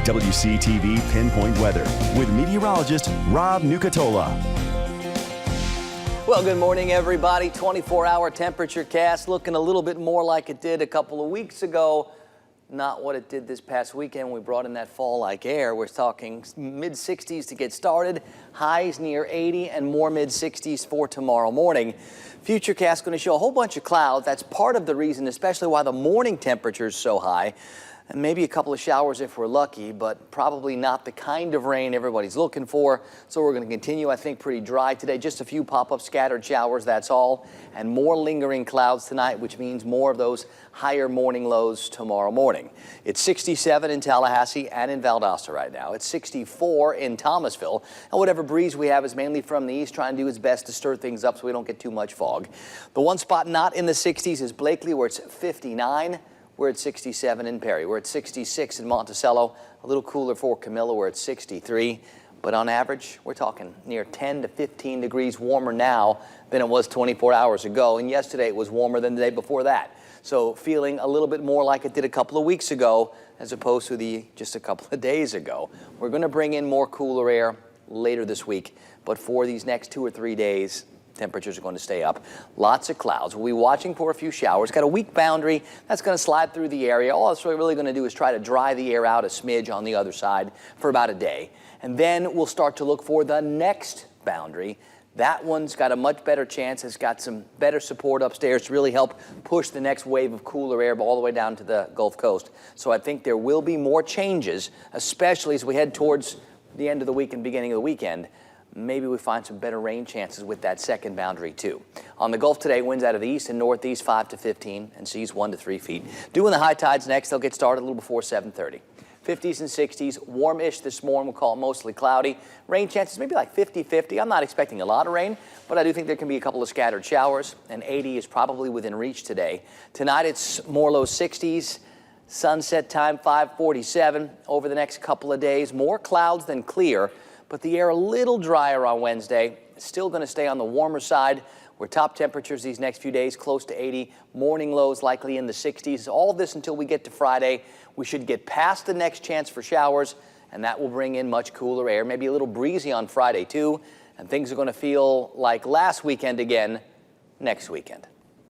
WCTV Pinpoint Weather with meteorologist Rob Nucatola. Well, good morning, everybody. 24-hour temperature cast looking a little bit more like it did a couple of weeks ago. Not what it did this past weekend. We brought in that fall-like air. We're talking mid-60s to get started, highs near 80 and more mid-60s for tomorrow morning. Futurecast going to show a whole bunch of clouds. That's part of the reason, especially why the morning temperature is so high. And maybe a couple of showers if we're lucky, but probably not the kind of rain everybody's looking for. So we're going to continue, I think, pretty dry today. Just a few pop-up scattered showers, that's all. And more lingering clouds tonight, which means more of those higher morning lows tomorrow morning. It's 67 in Tallahassee and in Valdosta right now. It's 64 in Thomasville. And whatever breeze we have is mainly from the east, trying to do its best to stir things up so we don't get too much fog. The one spot not in the 60s is Blakely, where it's 59. We're at 67 in Perry. We're at 66 in Monticello. A little cooler for Camilla. We're at 63. But on average, we're talking near 10 to 15 degrees warmer now than it was 24 hours ago. And yesterday it was warmer than the day before that. So feeling a little bit more like it did a couple of weeks ago as opposed to just a couple of days ago. We're going to bring in more cooler air later this week. But for these next 2 or 3 days, temperatures are going to stay up. Lots of clouds. We'll be watching for a few showers. Got a weak boundary that's going to slide through the area. All it's really going to do is try to dry the air out a smidge on the other side for about a day. And then we'll start to look for the next boundary. That one's got a much better chance. It's got some better support upstairs to really help push the next wave of cooler air all the way down to the Gulf Coast. So I think there will be more changes, especially as we head towards the end of the week and beginning of the weekend. Maybe we find some better rain chances with that second boundary, too. On the Gulf today, winds out of the east and northeast 5 to 15 and seas 1 to 3 feet. Doing the high tides next, they'll get started a little before 7:30. 50s and 60s, warm-ish this morning. We'll call it mostly cloudy. Rain chances maybe like 50-50. I'm not expecting a lot of rain, but I do think there can be a couple of scattered showers, and 80 is probably within reach today. Tonight, it's more low 60s. Sunset time 5:47. Over the next couple of days, more clouds than clear, but the air a little drier on Wednesday. It's still going to stay on the warmer side. We're top temperatures these next few days, close to 80. Morning lows likely in the 60s. All of this until we get to Friday. We should get past the next chance for showers, and that will bring in much cooler air. Maybe a little breezy on Friday, too. And things are going to feel like last weekend again next weekend.